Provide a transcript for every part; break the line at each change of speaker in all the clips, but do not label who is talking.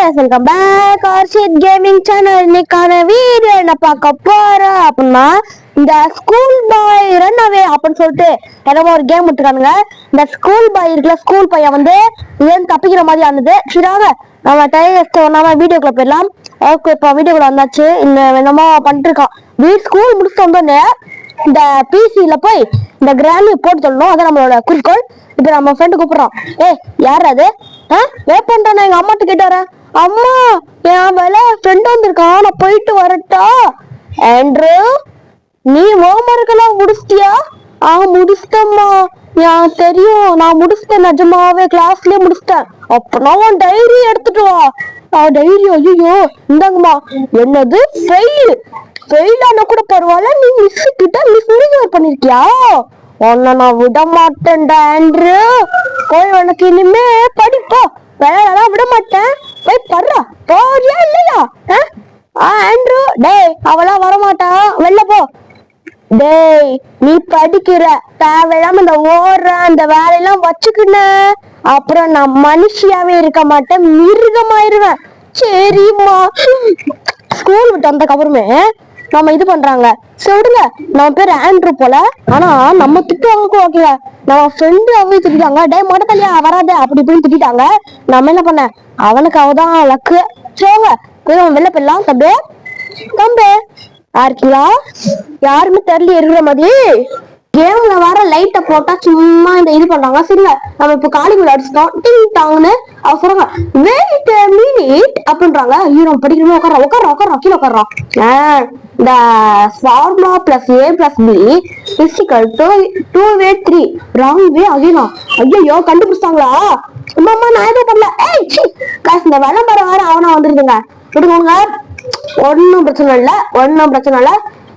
guys, welcome back Arshit Gaming Channel. இன்னைக்கான video என்ன பார்க்க போறோம் அப்படின்னா இந்த ஸ்கூல் பாய் ரன் அவே அப்படின்னு சொல்லிட்டு எனக்கு ஒரு கேம் விட்டுருக்கானுங்க. இந்த ஸ்கூல் பாய் இருக்குல்ல, ஸ்கூல் பையன் வந்து ஏன் தப்பிக்கிற மாதிரி ஆனது. சரிங்க, நம்ம நம்ம வீடியோக்குள்ள போயிடலாம். ஓகே, இப்போ வீடியோக்குள்ள வந்தாச்சு. இந்த என்னமோ பண்ணிட்டு இருக்கான். ஸ்கூல் முடிச்சுட்டு வந்தோடனே இந்த பிசில போய் இந்த கிராமி போட்டு சொல்லணும். அதான் நம்மளோட குறிக்கோள். இப்ப நம்ம ஃப்ரெண்டு கூப்பிடுறோம். யார் அது? வெயிட் பண்றேன், எங்க அம்மாட்ட கேட்டார. அம்மா, என் வேலை ஃப்ரெண்ட் வந்திருக்கான், நான் போயிட்டு வரட்டா? ஆண்ட்ரூ, நீ ஹோம்வொர்க் எல்லாம் முடிச்சிட்டியா? முடிச்சிட்டம்மா. எனக்கு தெரியும், நான் முடிச்சிட்டேன், நிஜமாவே கிளாஸ்லயே முடிச்சிட்டேன். அப்பனா உன் டைரி எடுத்துட்டு வா. டைரி? ஐயோ, இந்தாங்கம்மா. என்னது ஃபெயில் கூட பரவாயில்ல, நீ மிஸ் கிட்ட மிஸ்பிஹேவ் பண்ணிருக்கியா? உன்னை நான் விட மாட்டேன்டா ஆண்ட்ரூ. போய் உனக்கு இனிமே படிப்போ, வேலையெல்லாம் விட மாட்டேன். போய் படுறா, போறியா இல்லையா? ஆண்ட்ரூ, டேய் அவளா வரமாட்டா, வெளில போ. டேய், நீ படிக்கிற, தேவையில்லாம இந்த ஓடுற அந்த வேலையெல்லாம் வச்சுக்கின, அப்புறம் நான் மனுஷியாவே இருக்க மாட்டேன், மிருகமாயிருவேன். சரிம்மா. ஸ்கூல் விட்டு வந்ததுக்கு அப்புறமே நம்ம இது பண்றாங்க. சரி விடுங்க, நம்ம பேர் ஆண்ட்ரூ போல, ஆனா நம்ம திட்டுவாங்க. ஓகே, நம்ம ஃப்ரெண்டு அவங்க திட்டாங்க. டே மொட்டை தனியா வராத அப்படி இப்படின்னு திட்டாங்க. நம்ம என்ன பண்ண, அவனுக்கு அவதான் லக்கு. சரிங்க, வெளில போயிடலாம். தம்பே இருக்கீங்களா? யாருமே தெரியல இருக்கிற மாதிரி. கேம்ல வர லைட்டை போட்டா சும்மா இந்த இது பண்றாங்க. சரிங்க, நம்ம இப்ப காலிங்குள்ள அடிச்சிட்டோம். டிங் டாங்னு அவ சொல்றாங்க, வெயிட் a minute அப்படின்றாங்க. ஹீரோ படிக்கணுமே, உட்காரோம் கீழே உட்காரோம். இந்த formula plus a plus b is equal to 2v3 wrong way அகைனா. ஐயோ, கண்டுபிடிச்சாங்களா? அம்மா, நான் எதுவும் பண்ணல. காசு இந்த விளம்பரம் வேற அவனா வந்துருதுங்க. விடுங்க, ஒன்னும் பிரச்சனை இல்ல.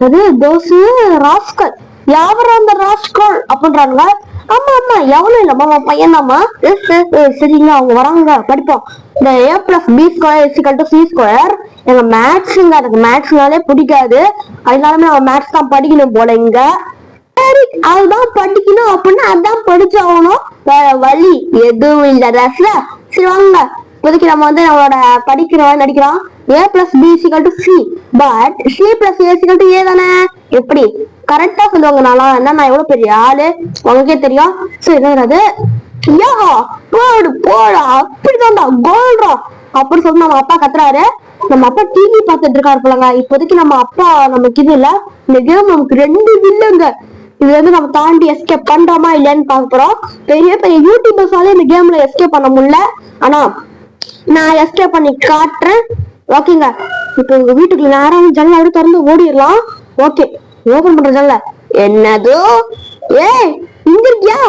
அது தோசு ராஸ்கல், யாவரும் அந்த ராஸ்கல் அப்படின்றாங்க. ஆமா, எவ்வளவு இல்லம்மா, பையன்தாம்மா. சரிங்க, அவங்க வராங்க, படிப்போம். இந்த a plus b square is equal to c square. எங்க மேத்ஸுங்க, எனக்கு மேத்ஸ்னாலே பிடிக்காது. அதனாலுமே அவன் மேத்ஸ் தான் படிக்கணும் போல இங்க. சரி, அதுதான் படிக்கணும் அப்படின்னா அதான் படிச்சாகணும், வேற வழி எதுவும் இல்ல. ரஸ்ல சரி வாங்க, இப்போதைக்கு நம்ம வந்து நம்மளோட படிக்கிறவன் நடிக்கிறான். a plus b is equal to c, but c plus a is equal to a தானே? எப்படி கரெக்டா சொல்லுவாங்க. நான் எவ்வளவு பெரிய ஆளு உங்களுக்கே தெரியும். சரி, என்னது போடா, அப்படிதான்டா கோல்ரா அப்படி சொல்லி நம்ம அப்பா கத்துறாரு. நம்ம அப்பா டிவி பார்த்துட்டு இருக்காரு போலங்க. இப்போதைக்கு நம்ம அப்பா நமக்கு இது இல்ல. இந்த கேம் நமக்கு 2 வில்லுங்க. இது வந்து நம்ம தாண்டி எஸ்கேப் பண்றோமா இல்லையான்னு பார்க்க போறோம். பெரிய யூடியூபர்ஸால இந்த கேம்ல எஸ்கேப் பண்ண முடியல, ஆனா நான் எஸ்கேப் பண்ணி காட்டுறேன். ஓகேங்க, இப்போ உங்க வீட்டுக்குள்ள நேரம் ஜன்னல் அப்படி திறந்து ஓடிடலாம். ஓகே, ஓபன் பண்ற ஜன்னல. என்னது? இங்க இருக்கியா?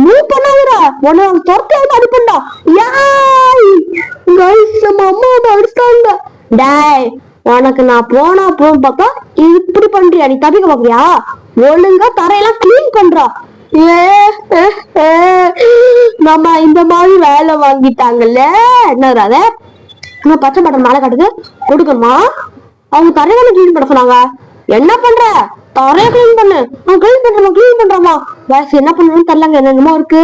மூவ் பண்ணாதடா, உன்னை துரத்தாம அடிப்பண்டா. நம்ம அம்மா அடிச்சாங்க. டேய், உனக்கு நான் போனா போன் பார்த்தா இப்படி பண்றியா? நீ தப்பிக்க பாக்குறியா? ஒழுங்கா தரையெல்லாம் கிளீன் பண்றா. நம்ம இந்த மாதிரி வேலை வாங்கிட்டாங்கல்ல. என்ன பச்சை பட்டன் மேல காட்டுது, கொடுக்கணுமா? அவங்க தரையெல்லாம் கிளீன் பண்ண சொன்னாங்க. என்ன பண்ற? தரைய கிளீன் பண்ணு. கிளீன் பண்றோமா? வேற என்ன பண்ணணும்னு தெரியலங்க, என்னமோ இருக்கு.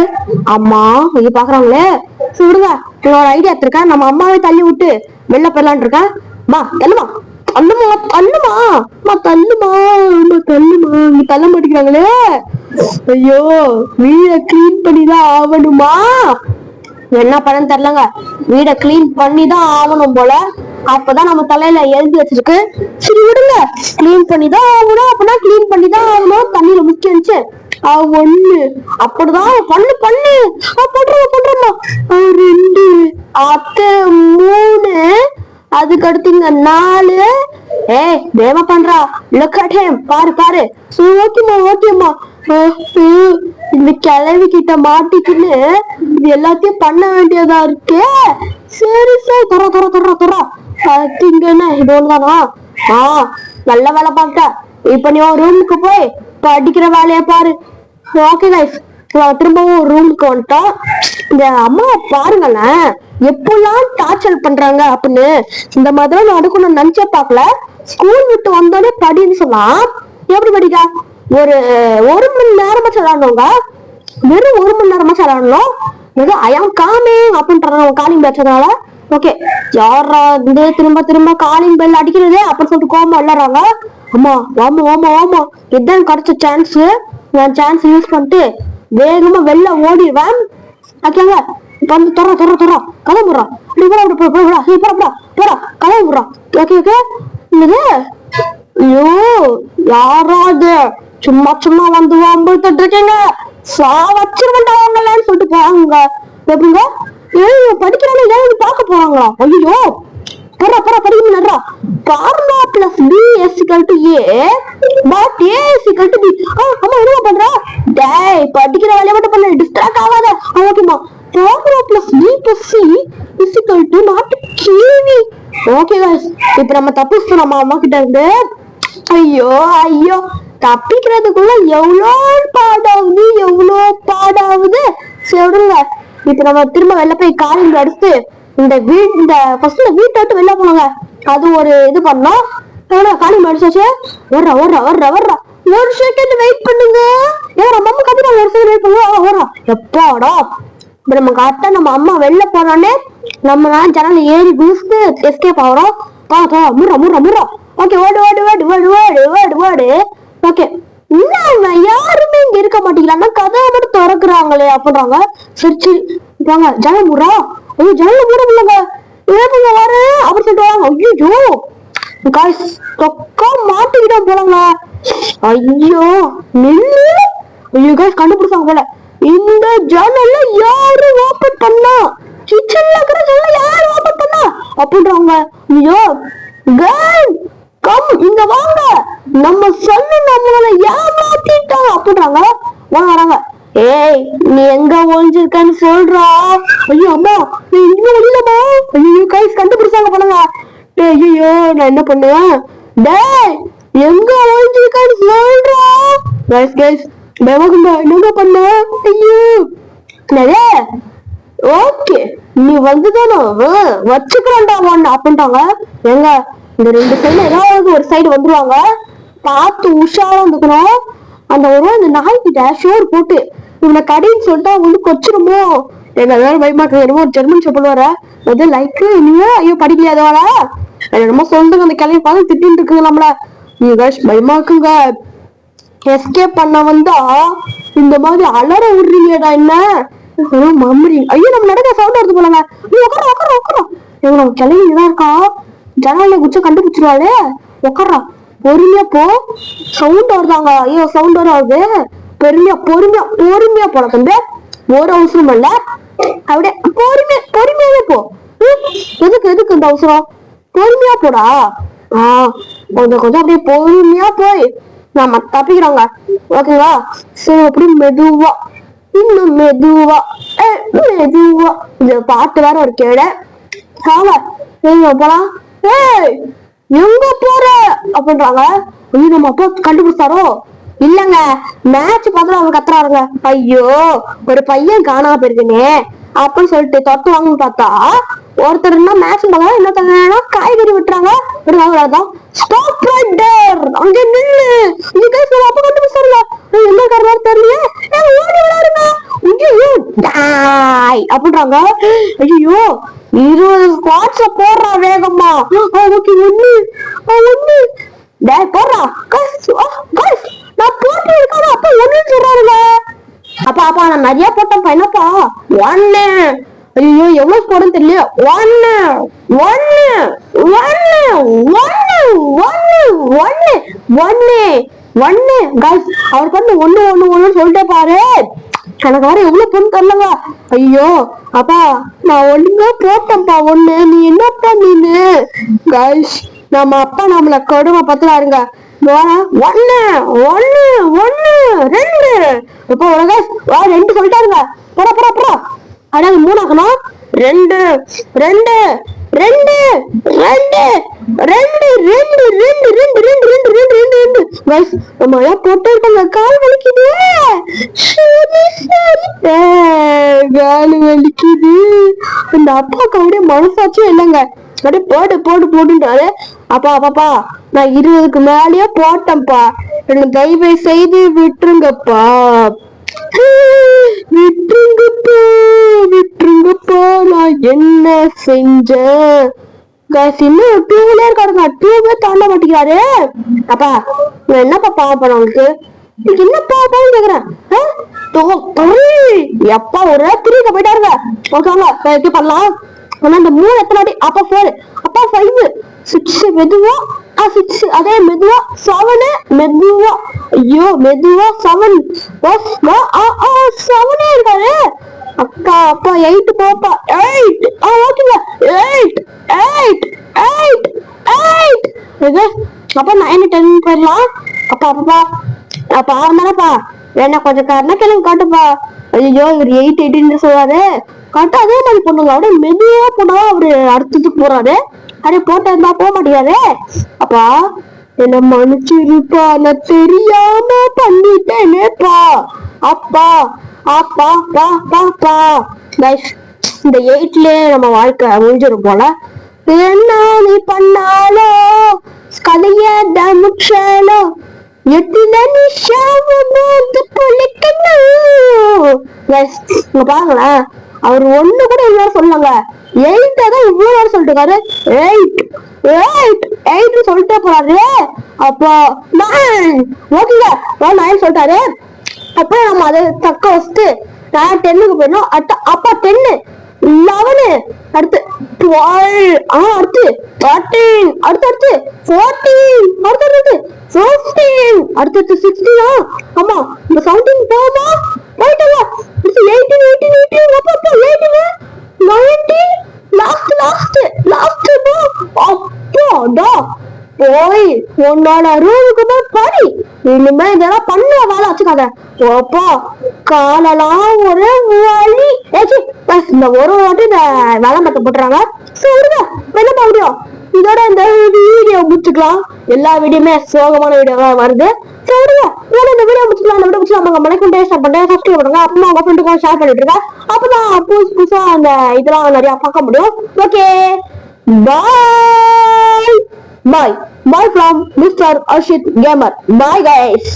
அம்மா இங்க பாக்குறாங்களே. விடுங்க, உங்களோட ஐடியா எடுத்திருக்கேன். நம்ம அம்மாவை தள்ளி விட்டு வெளில போயிடலான் இருக்கேன். தள்ளுமா தள்ள மாட்டேங்கிறாங்களே. ஐயோ, வீட கிளீன் பண்ணிதான் ஆகணுமா? என்ன பண்ணன்னு தெரியலங்க, வீட கிளீன் பண்ணிதான் ஆகணும் போல. அப்பதான் நம்ம தலையில எழுதி வச்சிருக்கு. சரி விடுங்க, கிளீன் பண்ணிதான் ஆகணும். அப்பதான் கிளீன் பண்ணிதான் ஆகணும். தண்ணியில முக்கிய இருந்துச்சு ஒண்ணு, அப்படிதான் பண்ணு. பண்றோமா 2 அத்து 3, அதுக்கு அடுத்துங்க 4. தேவ பண்றா. பாரு. ஓகேமா. இந்த கிளவி கிட்ட மாட்டிக்கின்னு இது எல்லாத்தையும் பண்ண வேண்டியதா இருக்கு. சரி துறா. திங்கன்னா இது ஒண்ணுதானா? நல்ல வேலை பார்த்த. இப்ப நீ ரூமுக்கு போய் படிக்கிற வேலைய பாரு. ஓகே கைஸ், திரும்பவும் ரூமுக்கு வந்துட்டோம். இந்த அம்மா பாருங்களேன், எப்பெல்லாம் டார்ச்சர் பண்றாங்க அப்படின்னு. இந்த மாதிரி நடக்கணும்னு நினைச்சே பாக்கல. ஸ்கூல் விட்டு வந்தோடனே படின்னு சொன்னா எப்படி படிக்கா? ஒரு மணி நேரமா விளையாடணுங்க. வெறும் 1 மணி நேரமா விளையாடணும். ஐயாம் காமிங் அப்படின்றாங்க. காலிங் பேச்சதுனால ஓகே, யாரா வந்து திரும்ப திரும்ப காலிங் பெல் அடிக்கிறது அப்படின்னு சொல்லிட்டு கோமா விளையாடுறாங்க. ஆமா ஆமா ஆமா ஆமா, இதுதான் கிடைச்ச சான்ஸ். நான் சான்ஸ் யூஸ் பண்ணிட்டு வேகமா வெளில ஓடிடுவேன். ஓகேங்க, இப்ப வந்து தொற கதை போடுறான். கதை போடுறான். ஓகே ஓகே, என்னது? ஐயோ, யாராவது சும்மா சும்மா வந்து வம்பிழுத்துட்டு இருக்கீங்க, வச்சிருவேன்டாங்கன்னு சொல்லிட்டு போறாங்க. எப்படிங்க படிக்கிறாங்க, ஏதாவது பார்க்க போறாங்களா? ஐயோ, படிக்கிறா. Formula plus b is equal to a but a is equal to b. அம்மா என்ன பண்றா? டேய், படிக்கிற வேலைய மட்டும் பண்ணு, டிஸ்ட்ராக்ட் ஆகாத. ஓகேமா, formula plus b plus c is equal to not KV. Okay guys, இப்போ நம்ம தப்பிச்சோம் நம்ம அம்மா கிட்ட இருந்து. ஐயோ ஐயோ, தப்பிக்கிறதுக்குள்ள எவ்வளோ பாடாகுது. சொல்லுங்க, இப்ப நம்ம திரும்ப வெளில போய் காலிங் அடிச்சு இந்த வீட்டை விட்டு வெளில போனாங்க. அது ஒரு இது பண்ணோம். காலிங் அடிச்சாச்சு. வர்றா ஒரு செகண்ட் வெயிட் பண்ணுங்க. நம்ம அம்மா கத்திர ஒரு செகண்ட் வெயிட் பண்ணுங்க. எப்பாடா இப்ப நம்ம கரெக்டா நம்ம அம்மா வெளில போனோடனே நம்ம ஜனல ஏறி குதிச்சு எஸ்கேப் ஆகிறோம். முறா. ஓகே, ஓடு. ஓகே, யாருமே இங்க இருக்க மாட்டேங்கிறாங்க, கதவை மட்டும் திறக்குறாங்களே அப்படின்றாங்க. சரி வாங்க, ஜனல் மூடுறா. ஐயோ, ஜனல் மூட முடியலங்க, ஏப்பங்க வாரு அப்படி சொல்லிட்டு வாங்க. ஐயோ காய்ஸ், தொக்கா மாட்டிக்கிட்டோம் போலங்க. ஐயோ நில்லு. ஐயோ காய்ஸ், கண்டுபிடிச்சாங்க போல. இந்த ஜன்னல்ல யாரு ஓபன் பண்ணா? கிச்சன்ல இருக்கிற ஜன்னல்ல யாரு ஓபன் பண்ணா அப்படின்றாங்க. ஐயோ கேர்ள், கம் இங்க வாங்க, நம்ம சொல்லு நம்மள ஏமாத்திட்டோம் அப்படின்றாங்க. வராங்க. ஏய், நீ எங்க ஒளிஞ்சிருக்கன்னு சொல்றா. ஐயோ அம்மா, நீ இங்க ஒளியலமா. ஐயோ கைஸ், கண்டுபிடிச்சாங்க பண்ணுங்க. ஐயோ, நான் என்ன பண்ணுவேன்? டேய், எங்க ஒளிஞ்சிருக்கன்னு சொல்றா. கைஸ் என்னங்க பண்ண? ஐயோ ஓகே, நீ வந்துதானோ வச்சுக்கிறேன்டா ஒன்னு அப்படின்ட்டாங்க. எங்க இந்த ரெண்டு சைடுல ஏதாவது ஒரு சைடு வந்துருவாங்க, பார்த்து உஷாரா வந்துக்கணும். அந்த ஒரு இந்த நாய்கிட்ட ஷோர் போட்டு இவனை கடின்னு சொல்லிட்டு அவங்க வந்து கொச்சிருமோ. எங்க ஏதாவது பயமாக்கு என்னமோ ஒரு ஜெர்மன் ஷெப்பர்ட் வர முதல் லைக்கு நீங்க ஐயோ படிக்கலையாதவாள என்னமோ சொல்லுங்க. அந்த கிளம்பி பார்த்து திட்டின்னு இருக்குங்க நம்மள. நீங்க பயமாக்குங்க. எஸ்கேப் பண்ண வந்தா இந்த மாதிரி அலற விடுறீங்கடா. என்ன மம்மி? ஐயோ, நம்ம நடக்க சவுண்ட் வருது போலங்க. நீ உட்காரோம். எங்க நம்ம கிளம்பிதான் இருக்கா, ஜனால குச்ச கண்டுபிடிச்சிருவாளே. உட்காரா, பொறுமையா போ. சவுண்ட் வருதாங்க. ஐயோ, சவுண்ட் வராது. பொறுமையா போல தம்பி, ஒரு அவசரம் இல்ல. அப்படியே பொறுமையாவே போ. எதுக்கு இந்த அவசரம்? பொறுமையா போடா. கொஞ்சம் அப்படியே பொறுமையா போய் நம்ம தப்பிக்கிறோங்க. ஓகேவா? சரி, அப்படி மெதுவா, இன்னும் மெதுவா. இந்த பாட்டு வேற ஒரு கேட. எங்க போலாம்? எங்க போற அப்படின்றாங்க. நம்ம அப்பா கண்டுபிடிச்சாரோ? இல்லங்க, மேட்ச் பார்த்து அவங்க கத்துறாருங்க. ஐயோ, ஒரு பையன் காணாம போயிருக்குனே அப்படின்னு சொல்லிட்டு தொட்டு வாங்கன்னு பார்த்தா ஒருத்தர் மேட்ச் பார்க்க, இன்னொருத்தங்க காய்கறி விட்டுறாங்க. ஸ்டாப் ரைட் தேர், அங்க நில்லு. இது கைஸ் நம்ம அப்பா கண்டுபிடிச்சாருங்க. என்ன காரணம் தெரியல, ஓடி விளையாடுங்க. அப்படின்றாங்க. ஐயோ, 20 ஸ்குவாட்ஸ போடுறா வேகமா. ஓகே, ஒண்ணு டேய் போடுறா. நான் போட்டு இருக்காரு. அப்பா ஒண்ணு சொல்றாருங்க. அப்பா நான் நிறைய போட்டேன்ப்பா. என்னப்பா? 1. ஐயோ, எவ்வளவு போடுன்னு தெரியல. 1 गाइस, அவர் பண்ண 1 சொல்லிட்டே பாரு. எனக்கு வர எவ்வளவு பொண்ணு தரலங்க. ஐயோ அப்பா, நான் ஒழுங்கா போட்டேன்ப்பா 1. நீ என்னப்பா நீனு? गाइस, நம்ம அப்பா நம்மள கடுமை பத்துறாருங்க. 1 2 இப்போ 2 சொல்லிட்டாருங்க. போறா அதாவது 3 ஆகணும். 2 நம்ம போட்டு கால் வலிக்குது. கால் வலிக்குது. அந்த அப்பாவுக்கு அப்படியே மனசாச்சும் இல்லைங்க. அப்படியே போட்டுன்றாரு. அப்பா நான் 20க்கு மேலேயே போட்டேன்ப்பா, எனக்கு தயவு செய்து விட்டுருங்கப்பா. விட்டுருங்கப்பா விட்டுருங்கப்பா நான் என்ன செஞ்சேன். இன்னும் 2 வீலர் காடுங்க, 2 வீலர் தாண்ட மாட்டேங்கிறாரு. அப்பா என்னப்பா பாப்பா உங்களுக்கு என்ன பாப்பான்னு கேக்குறேன். எப்பா ஒரு திருக்க போயிட்டாருங்க. ஓகேங்களா எப்படி பண்ணலாம். ஆனா இந்த 3 எத்தனை அடி. அப்பா 4 அப்பா 5 6 மெதுவா 6 அதே மெதுவா 7 மெதுவா ஐயோ மெதுவா 7 7 இருக்காரு. அக்கா அப்பா 8 பாப்பா 8 ஓகேங்க 8 8 8 8 அப்பா 9 10 போயிடலாம். அப்பா அப்பா அப்பா தானப்பா வேணா கொஞ்சம் காரணம் கிளம்பி காட்டுப்பா. ஐயோ இவர் 8 8 சொல்றாரு. கரெக்டா அதே மாதிரி பொண்ணுங்க அப்படியே மெதுவா பொண்ணா அவரு அடுத்ததுக்கு போறாரு. அப்படியே போட்டா போக மாட்டேங்காரு. அப்பா என்ன மன்னிச்சிருப்பா நான் தெரியாம பண்ணிட்டேனேப்பா. அப்பா அப்பா பா பாப்பா இந்த 8லயே நம்ம வாழ்க்கை முடிஞ்சிடும் போல. என்ன நீ பண்ணாலோ கதையாத முற்றாலோ 8 பாருங்களேன். அவர் ஒண்ணு கூட இவ்வளவு சொல்லுங்க 8 தான் இவ்வளவு சொல்லிட்டு இருக்காரு. 8 8 சொல்லிட்டே போறாரு. அப்போ 9 ஓகேங்க 9 சொல்லிட்டாரு. அப்ப நம்ம அதை தக்க வச்சுட்டு நான் 10க்கு போயிடணும். அப்பா 10 11 அடுத்து 12 அடுத்து 13 அடுத்து 14 அடுத்து 15 அடுத்து 16 ஆமா இந்த 17 போமா போயிட்டல. அடுத்து 18 அப்பா 18 19 லாஸ்ட் அப்பாடா போய் உன்னோட ரூமுக்கு போய் படி. இனிமே இதெல்லாம் பண்ண வேலை வச்சுக்காத. அப்பா காலெல்லாம் ஒரே வலி. இந்த ஒரு வாட்டி இந்த வேலை மத்த போட்டுறாங்க. என்ன முடியும் இதோட இந்த வீடியோ முடிச்சுக்கலாம். எல்லா வீடியோமே சோகமான வீடியோவா வருது. இந்த வீடியோ முடிச்சுக்கலாம். இந்த வீடியோ முடிச்சு மலைக்கும் டேஸ்ட் பண்றேன். சப்ஸ்கிரைப் பண்ணுங்க. அப்புறமா உங்க ஃப்ரெண்டுக்கும் ஷேர் பண்ணிட்டு இருக்கேன். அப்பதான் புதுசா அந்த இதெல்லாம் நிறைய பார்க்க முடியும். Okay bye from Mr. Arshit Gamer. Bye guys.